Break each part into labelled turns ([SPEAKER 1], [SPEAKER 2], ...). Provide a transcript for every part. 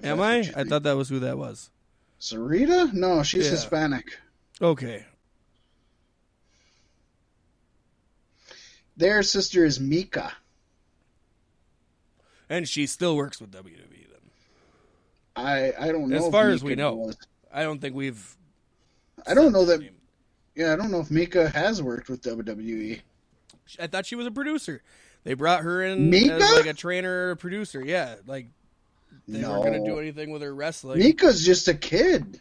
[SPEAKER 1] Am I? I thought that was who that was.
[SPEAKER 2] Sarita? No, she's Hispanic.
[SPEAKER 1] Okay.
[SPEAKER 2] Their sister is Mika.
[SPEAKER 1] And she still works with WWE then.
[SPEAKER 2] I don't know.
[SPEAKER 1] As far as we know. I don't think we've...
[SPEAKER 2] I don't know that... Yeah, I don't know if Mika has worked with WWE.
[SPEAKER 1] I thought she was a producer. They brought her in
[SPEAKER 2] Mika?
[SPEAKER 1] as like a trainer or a producer. Yeah, like they weren't going to do anything with her wrestling.
[SPEAKER 2] Mika's just a kid.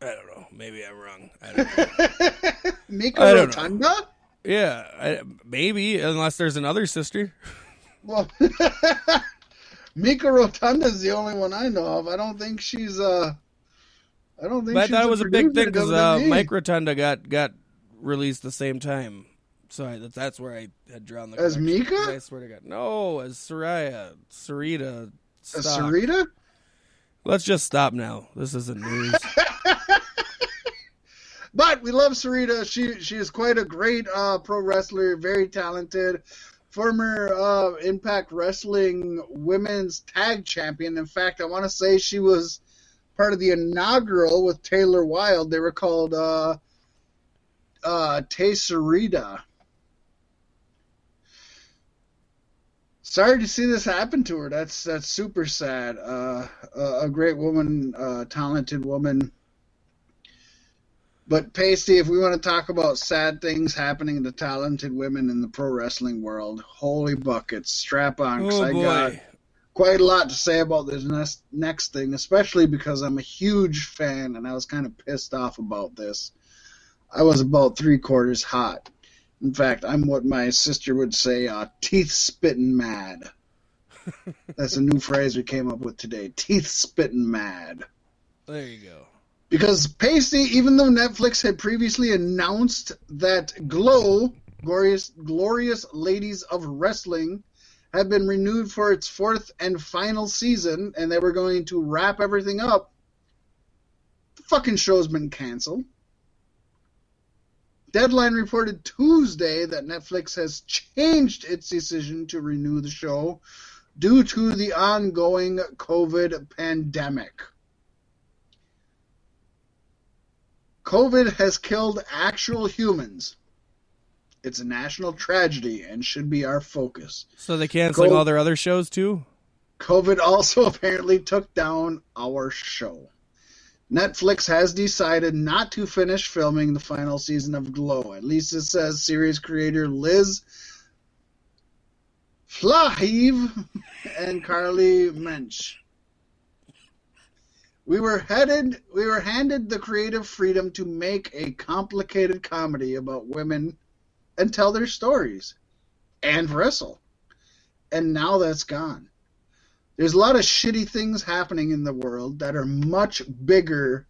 [SPEAKER 1] I don't know. Maybe I'm wrong. I don't know.
[SPEAKER 2] Mika Rotunda?
[SPEAKER 1] Yeah, maybe, unless there's another sister.
[SPEAKER 2] Well, Mika Rotunda's the only one I know of. I don't think she's I thought
[SPEAKER 1] it was a big thing because Mike Rotunda got released the same time. So that's where I had drawn the
[SPEAKER 2] as Mika?
[SPEAKER 1] I swear to God. No, as Sarita.
[SPEAKER 2] As Sarita?
[SPEAKER 1] Let's just stop now. This isn't news.
[SPEAKER 2] But we love Sarita. She is quite a great pro wrestler, very talented. Former Impact Wrestling Women's Tag Champion. In fact, I want to say she was part of the inaugural with Taylor Wilde. They were called Sarita. Sorry to see this happen to her. That's super sad. A great woman, talented woman. But Pasty, if we want to talk about sad things happening to talented women in the pro wrestling world, holy buckets, strap on, because I got quite a lot to say about this next thing, especially because I'm a huge fan, and I was kind of pissed off about this. I was about 3/4 hot. In fact, I'm what my sister would say, teeth-spitting mad. That's a new phrase we came up with today, teeth-spitting mad.
[SPEAKER 1] There you go.
[SPEAKER 2] Because Pasty, even though Netflix had previously announced that Glow, Glorious Ladies of Wrestling, had been renewed for its 4th and final season, and they were going to wrap everything up, the fucking show's been canceled. Deadline reported Tuesday that Netflix has changed its decision to renew the show due to the ongoing COVID pandemic. COVID has killed actual humans. It's a national tragedy and should be our focus.
[SPEAKER 1] So they're canceling all their other shows too?
[SPEAKER 2] COVID also apparently took down our show. Netflix has decided not to finish filming the final season of Glow. At least it says series creator Liz Flahive and Carly Mensch. We were handed the creative freedom to make a complicated comedy about women and tell their stories and wrestle. And now that's gone. There's a lot of shitty things happening in the world that are much bigger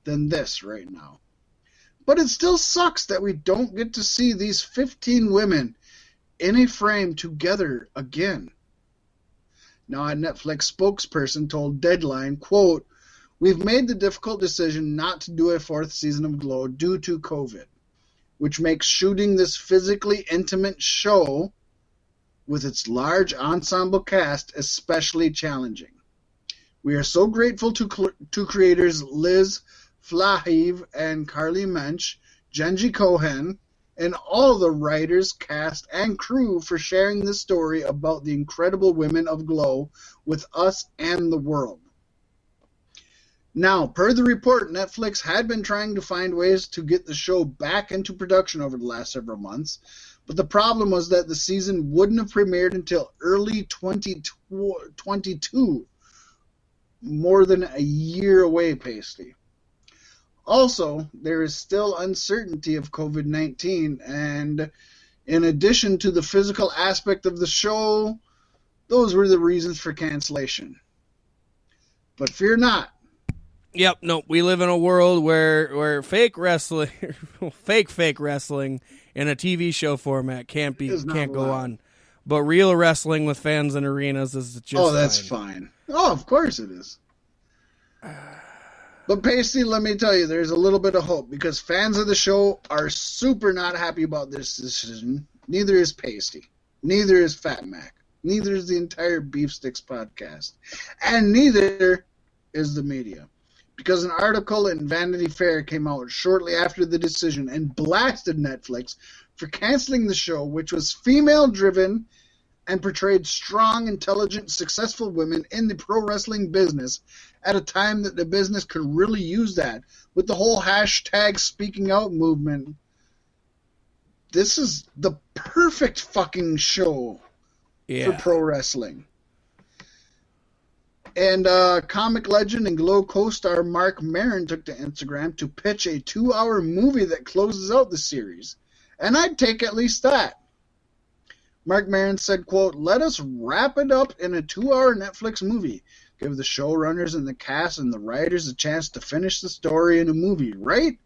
[SPEAKER 2] than this right now. But it still sucks that we don't get to see these 15 women in a frame together again. Now, a Netflix spokesperson told Deadline, quote, "We've made the difficult decision not to do a 4th season of Glow due to COVID, which makes shooting this physically intimate show with its large ensemble cast especially challenging. We are so grateful to creators Liz Flahive and Carly Mensch, Genji Cohen, and all the writers, cast, and crew for sharing this story about the incredible women of Glow with us and the world." Now, per the report, Netflix had been trying to find ways to get the show back into production over the last several months, but the problem was that the season wouldn't have premiered until early 2022, more than a year away, Pasty. Also, there is still uncertainty of COVID-19, and in addition to the physical aspect of the show, those were the reasons for cancellation. But fear not.
[SPEAKER 1] Yep, no, we live in a world where fake wrestling, fake wrestling in a TV show format can't go on. But real wrestling with fans in arenas is just
[SPEAKER 2] that's fine. Oh, of course it is. But Pasty, let me tell you, there's a little bit of hope because fans of the show are super not happy about this decision. Neither is Pasty. Neither is Fat Mac. Neither is the entire Beef Sticks podcast. And neither is the media. Because an article in Vanity Fair came out shortly after the decision and blasted Netflix for canceling the show, which was female-driven and portrayed strong, intelligent, successful women in the pro wrestling business at a time that the business could really use that. With the whole hashtag speaking out movement, this is the perfect fucking show for pro wrestling. And comic legend and Glow co-star Mark Maron took to Instagram to pitch a 2-hour movie that closes out the series. And I'd take at least that. Mark Maron said, quote, "Let us wrap it up in a 2-hour Netflix movie. Give the showrunners and the cast and the writers a chance to finish the story in a movie, right?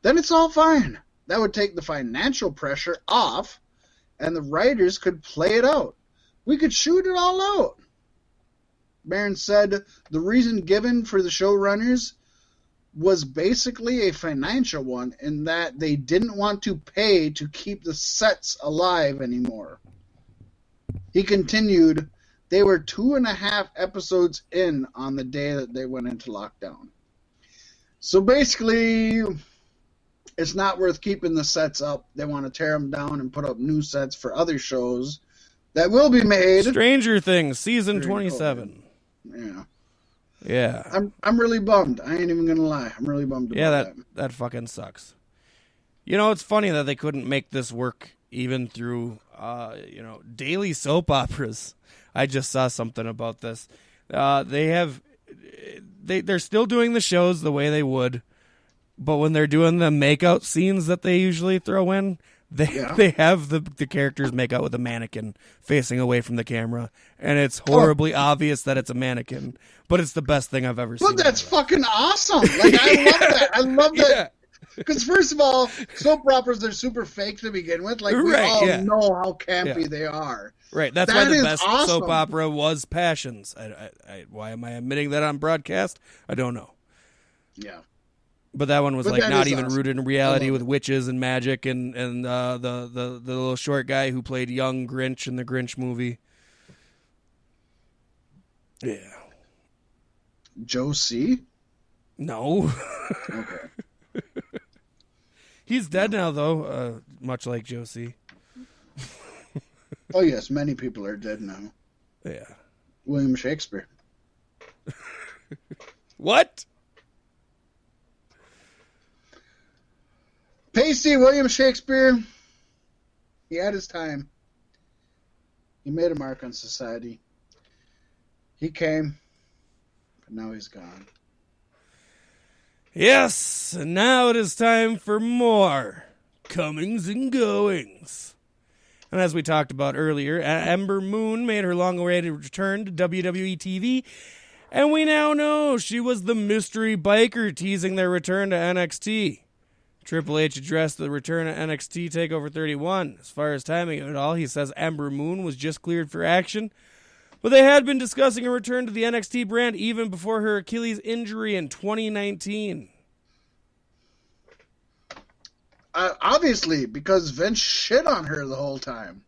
[SPEAKER 2] Then it's all fine. That would take the financial pressure off, and the writers could play it out. We could shoot it all out." Maron said the reason given for the showrunners was basically a financial one, in that they didn't want to pay to keep the sets alive anymore. He continued, "They were 2.5 episodes in on the day that they went into lockdown. So basically, it's not worth keeping the sets up. They want to tear them down and put up new sets for other shows that will be made."
[SPEAKER 1] Stranger Things, season 27. Yeah.
[SPEAKER 2] I'm really bummed. I ain't even gonna lie. I'm really bummed about that.
[SPEAKER 1] That fucking sucks. You know, it's funny that they couldn't make this work even through daily soap operas. I just saw something about this. They're still doing the shows the way they would, but when they're doing the makeout scenes that they usually throw in, they have the characters make out with a mannequin facing away from the camera, and it's horribly obvious that it's a mannequin, but it's the best thing I've ever seen.
[SPEAKER 2] But that's fucking awesome. Like, I love that. I love that. Because first of all, soap operas, they're super fake to begin with. Like, we all know how campy they are.
[SPEAKER 1] Right. That's why the best soap opera was Passions. Why am I admitting that on broadcast? I don't know.
[SPEAKER 2] Yeah.
[SPEAKER 1] But that one was like not even rooted in reality, with witches and magic and the little short guy who played young Grinch in the Grinch movie. Yeah.
[SPEAKER 2] Joe C?
[SPEAKER 1] No.
[SPEAKER 2] Okay.
[SPEAKER 1] He's dead now, though, much like Joe C.
[SPEAKER 2] Oh, yes, many people are dead now.
[SPEAKER 1] Yeah.
[SPEAKER 2] William Shakespeare.
[SPEAKER 1] What?
[SPEAKER 2] Pasty, William Shakespeare, he had his time. He made a mark on society. He came, but now he's gone.
[SPEAKER 1] Yes, and now it is time for more comings and goings. And as we talked about earlier, Ember Moon made her long-awaited return to WWE TV, and we now know she was the mystery biker teasing their return to NXT. Triple H addressed the return of NXT Takeover 31. As far as timing of it all, he says Ember Moon was just cleared for action, but they had been discussing a return to the NXT brand even before her Achilles injury in 2019.
[SPEAKER 2] Obviously, because Vince shit on her the whole time.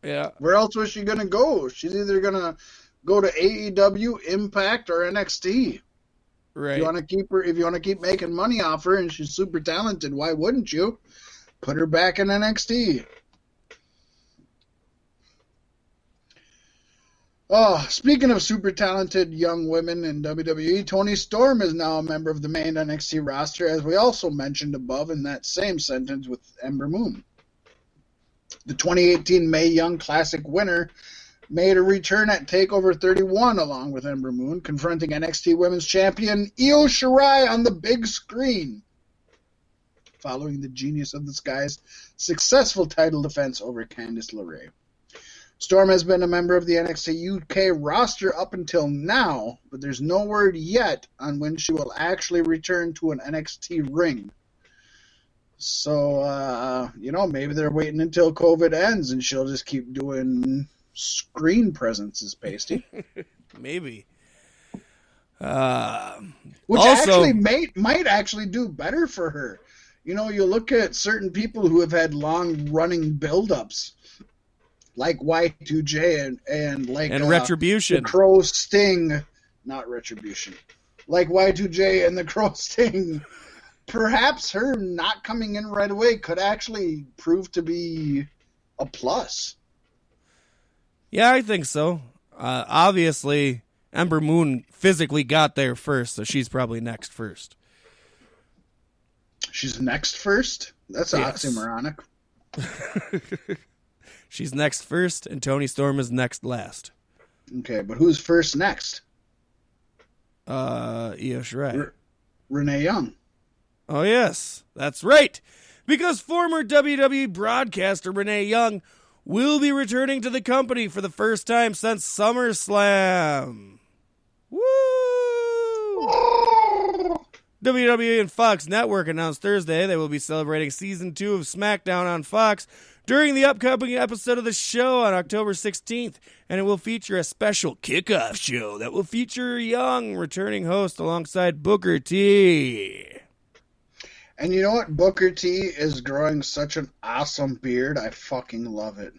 [SPEAKER 1] Yeah.
[SPEAKER 2] Where else was she going to go? She's either going to go to AEW, Impact, or NXT.
[SPEAKER 1] Right.
[SPEAKER 2] If you want to keep making money off her, and she's super talented, why wouldn't you put her back in NXT? Oh, speaking of super talented young women in WWE, Toni Storm is now a member of the main NXT roster, as we also mentioned above in that same sentence with Ember Moon. The 2018 Mae Young Classic winner made a return at TakeOver 31 along with Ember Moon, confronting NXT Women's Champion Io Shirai on the big screen, following the Genius of the Sky's successful title defense over Candice LeRae. Storm has been a member of the NXT UK roster up until now, but there's no word yet on when she will actually return to an NXT ring. So, maybe they're waiting until COVID ends and she'll just keep doing screen presences, Pasty.
[SPEAKER 1] Maybe.
[SPEAKER 2] Which actually might actually do better for her. You know, you look at certain people who have had long-running build-ups, like Y2J and
[SPEAKER 1] Retribution.
[SPEAKER 2] the Crow Sting, not Retribution. like Y2J and the Crow Sting, perhaps her not coming in right away could actually prove to be a plus.
[SPEAKER 1] Yeah, I think so. Obviously, Ember Moon physically got there first, so she's probably next first.
[SPEAKER 2] She's next first? That's oxymoronic.
[SPEAKER 1] She's next first, and Toni Storm is next last.
[SPEAKER 2] Okay, but who's first next?
[SPEAKER 1] Io Shirai.
[SPEAKER 2] Renee Young.
[SPEAKER 1] Oh, yes, that's right. Because former WWE broadcaster Renee Young will be returning to the company for the first time since SummerSlam. Woo! WWE and Fox Network announced Thursday they will be celebrating Season 2 of SmackDown on Fox during the upcoming episode of the show on October 16th, and it will feature a special kickoff show that will feature Young returning host alongside Booker T.
[SPEAKER 2] And you know what? Booker T is growing such an awesome beard. I fucking love it.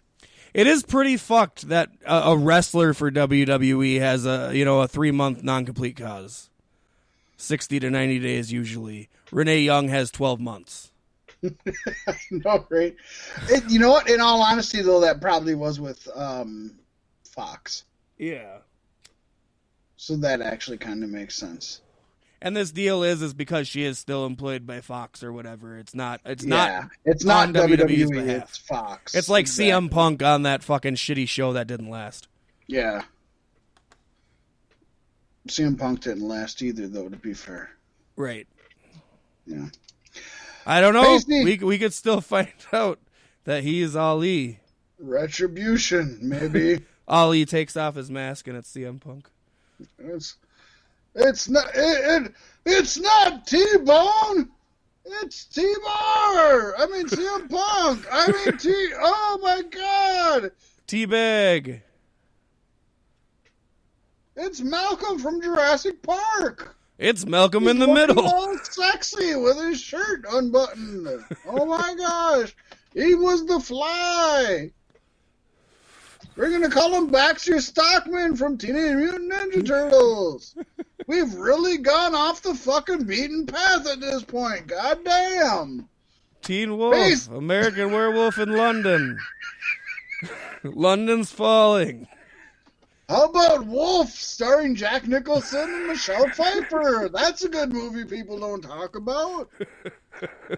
[SPEAKER 1] It is pretty fucked that a wrestler for WWE has a 3-month non-complete cause. 60 to 90 days usually. Renee Young has 12 months.
[SPEAKER 2] No, right? You know what? In all honesty, though, that probably was with Fox.
[SPEAKER 1] Yeah.
[SPEAKER 2] So that actually kind of makes sense.
[SPEAKER 1] And this deal is because she is still employed by Fox or whatever. It's not
[SPEAKER 2] It's
[SPEAKER 1] on
[SPEAKER 2] not
[SPEAKER 1] WWE's
[SPEAKER 2] WWE.
[SPEAKER 1] behalf.
[SPEAKER 2] It's Fox.
[SPEAKER 1] It's like
[SPEAKER 2] exactly.
[SPEAKER 1] CM Punk on that fucking shitty show that didn't last.
[SPEAKER 2] Yeah. CM Punk didn't last either, though, to be fair.
[SPEAKER 1] Right.
[SPEAKER 2] Yeah.
[SPEAKER 1] I don't know.
[SPEAKER 2] Pasty.
[SPEAKER 1] We could still find out that he is Ali.
[SPEAKER 2] Retribution, maybe.
[SPEAKER 1] Ali takes off his mask and it's CM Punk.
[SPEAKER 2] It's not T-Bone. It's T-Bar. I mean CM Punk. Oh my God.
[SPEAKER 1] T-Bag.
[SPEAKER 2] It's Malcolm from Jurassic Park.
[SPEAKER 1] It's Malcolm in the middle.
[SPEAKER 2] All sexy with his shirt unbuttoned. Oh my gosh. He was the Fly. We're going to call him Baxter Stockman from Teenage Mutant Ninja Turtles. We've really gone off the fucking beaten path at this point. God damn.
[SPEAKER 1] Teen Wolf, American Werewolf in London. London's Falling.
[SPEAKER 2] How about Wolf, starring Jack Nicholson and Michelle Pfeiffer? That's a good movie people don't talk about.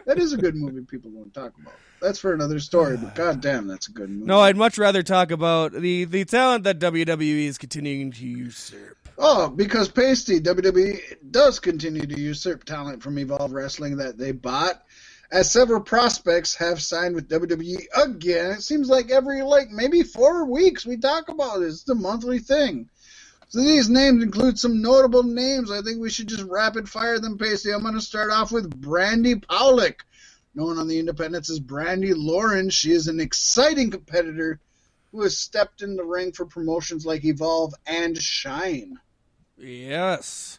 [SPEAKER 2] That is a good movie people don't talk about. That's for another story, but goddamn, that's a good movie.
[SPEAKER 1] No, I'd much rather talk about the talent that WWE is continuing to usurp.
[SPEAKER 2] Oh, because Pasty, WWE does continue to usurp talent from Evolve Wrestling that they bought, as several prospects have signed with WWE again. It seems like every, maybe 4 weeks we talk about it. It's the monthly thing. So these names include some notable names. I think we should just rapid fire them, Pasty. I'm going to start off with Brandy Powlick, known on the independents as Brandy Lauren. She is an exciting competitor who has stepped in the ring for promotions like Evolve and Shine.
[SPEAKER 1] Yes.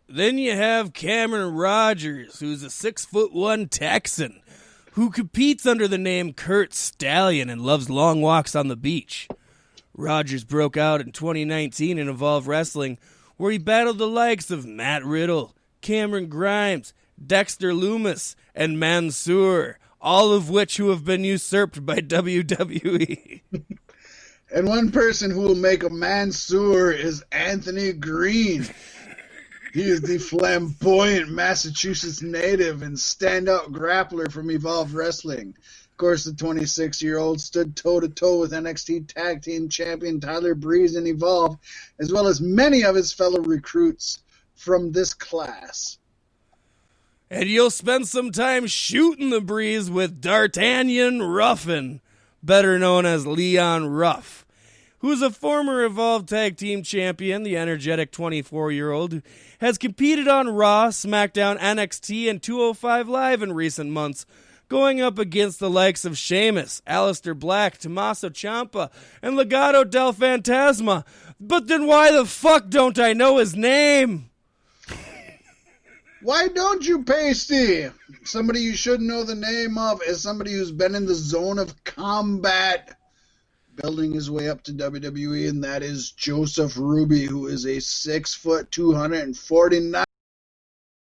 [SPEAKER 1] Then you have Cameron Rogers, who's a 6'1" Texan who competes under the name Kurt Stallion and loves long walks on the beach. Rogers broke out in 2019 in Evolve Wrestling, where he battled the likes of Matt Riddle, Cameron Grimes, Dexter Lumis, and Mansoor, all of which who have been usurped by WWE.
[SPEAKER 2] And one person who will make a Mansoor is Anthony Green. He is the flamboyant Massachusetts native and standout grappler from Evolve Wrestling. Of course, the 26-year-old stood toe-to-toe with NXT Tag Team Champion Tyler Breeze in Evolve, as well as many of his fellow recruits from this class.
[SPEAKER 1] And you'll spend some time shooting the breeze with D'Artagnan Ruffin, better known as Leon Ruff, who's a former Evolve Tag Team Champion. The energetic 24-year-old has competed on Raw, SmackDown, NXT, and 205 Live in recent months, going up against the likes of Sheamus, Aleister Black, Tommaso Ciampa, and Legado del Fantasma. But then why the fuck don't I know his name?
[SPEAKER 2] Why don't you, Pasty? Somebody you should know the name of is somebody who's been in the zone of combat. building his way up to WWE, and that is Joseph Ruby, who is a 6 foot, 249